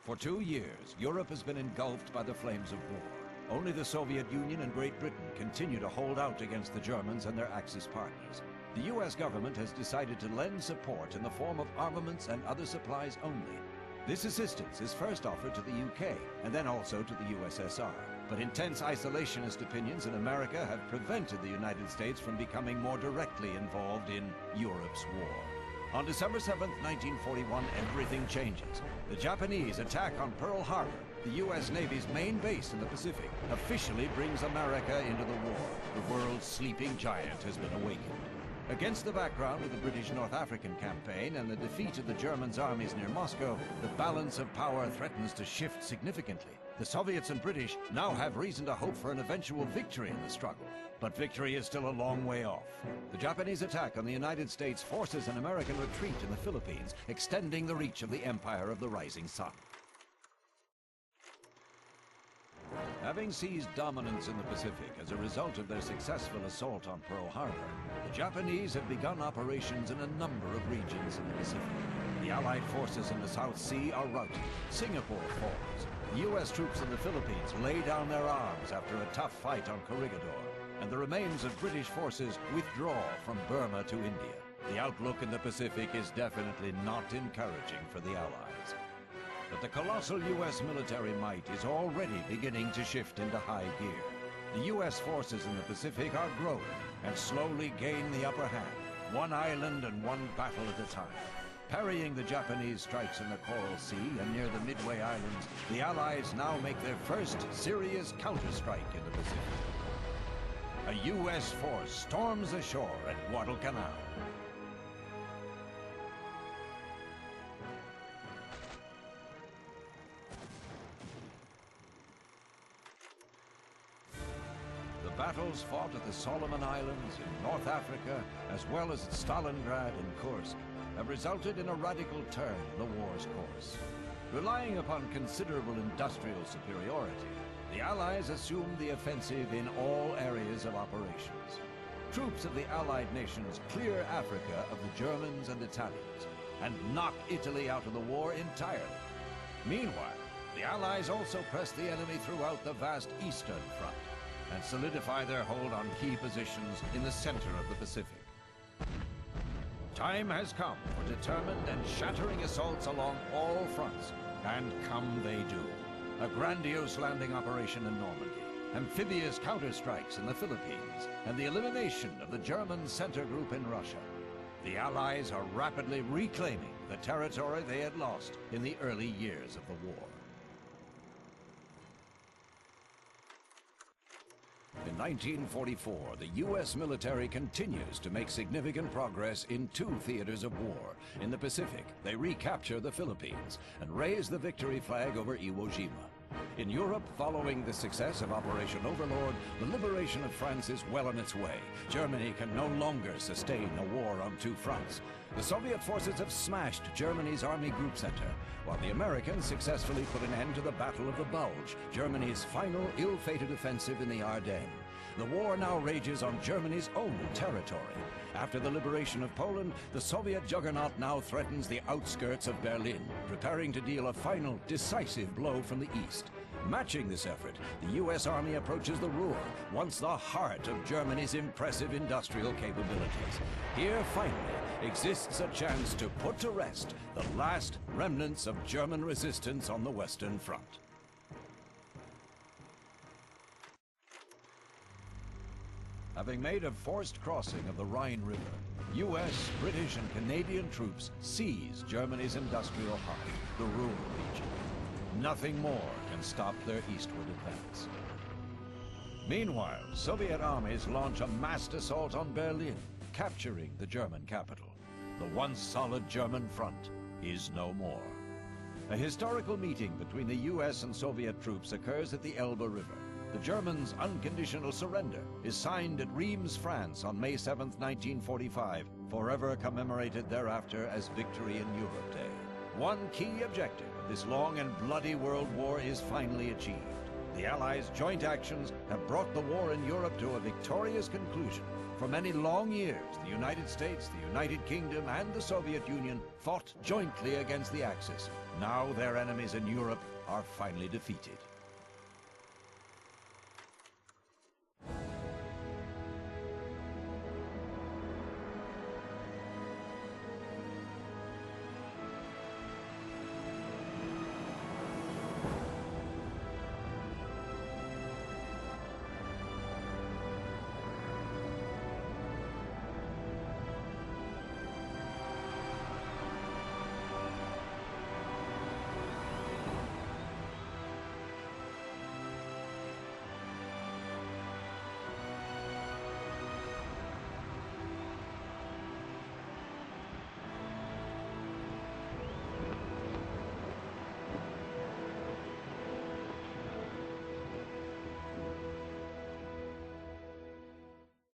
For 2 years, Europe has been engulfed by the flames of war. Only the Soviet Union and Great Britain continue to hold out against the Germans and their Axis partners. The US government has decided to lend support in the form of armaments and other supplies only. This assistance is first offered to the UK and then also to the USSR. But intense isolationist opinions in America have prevented the United States from becoming more directly involved in Europe's war. On December 7, 1941, everything changes. The Japanese attack on Pearl Harbor, the U.S. Navy's main base in the Pacific, officially brings America into the war. The world's sleeping giant has been awakened. Against the background of the British North African campaign and the defeat of the Germans' armies near Moscow, the balance of power threatens to shift significantly. The Soviets and British now have reason to hope for an eventual victory in the struggle. But victory is still a long way off. The Japanese attack on the United States forces an American retreat in the Philippines, extending the reach of the Empire of the Rising Sun. Having seized dominance in the Pacific as a result of their successful assault on Pearl Harbor, the Japanese have begun operations in a number of regions in the Pacific. The Allied forces in the South Sea are routed. Singapore falls. The U.S. troops in the Philippines lay down their arms after a tough fight on Corregidor, and the remains of British forces withdraw from Burma to India. The outlook in the Pacific is definitely not encouraging for the Allies. But the colossal U.S. military might is already beginning to shift into high gear. The U.S. forces in the Pacific are growing and slowly gain the upper hand, one island and one battle at a time. Parrying the Japanese strikes in the Coral Sea and near the Midway Islands, the Allies now make their first serious counterstrike in the Pacific. A U.S. force storms ashore at Guadalcanal. The battles fought at the Solomon Islands, in North Africa, as well as at Stalingrad and Kursk, have resulted in a radical turn in the war's course. Relying upon considerable industrial superiority, the Allies assumed the offensive in all areas of operations. Troops of the Allied nations clear Africa of the Germans and Italians, and knock Italy out of the war entirely. Meanwhile, the Allies also press the enemy throughout the vast Eastern Front, and solidify their hold on key positions in the center of the Pacific. Time has come for determined and shattering assaults along all fronts, and come they do. A grandiose landing operation in Normandy, amphibious counterstrikes in the Philippines, and the elimination of the German center group in Russia. The Allies are rapidly reclaiming the territory they had lost in the early years of the war. In 1944, the U.S. military continues to make significant progress in 2 theaters of war. In the Pacific, they recapture the Philippines and raise the victory flag over Iwo Jima. In Europe, following the success of Operation Overlord, the liberation of France is well on its way. Germany can no longer sustain a war on 2 fronts. The Soviet forces have smashed Germany's Army Group Center, while the Americans successfully put an end to the Battle of the Bulge, Germany's final ill-fated offensive in the Ardennes. The war now rages on Germany's own territory. After the liberation of Poland, the Soviet juggernaut now threatens the outskirts of Berlin, preparing to deal a final, decisive blow from the east. Matching this effort, the U.S. Army approaches the Ruhr, once the heart of Germany's impressive industrial capabilities. Here, finally, exists a chance to put to rest the last remnants of German resistance on the Western Front. Having made a forced crossing of the Rhine River, U.S., British, and Canadian troops seize Germany's industrial heart, the Ruhr region. Nothing more can stop their eastward advance. Meanwhile, Soviet armies launch a massed assault on Berlin, capturing the German capital. The once solid German front is no more. A historical meeting between the U.S. and Soviet troops occurs at the Elbe River. The Germans' unconditional surrender is signed at Reims, France on May 7, 1945, forever commemorated thereafter as Victory in Europe Day. One key objective of this long and bloody world war is finally achieved. The Allies' joint actions have brought the war in Europe to a victorious conclusion, For many long years, the United States, the United Kingdom, and the Soviet Union fought jointly against the Axis. Now their enemies in Europe are finally defeated.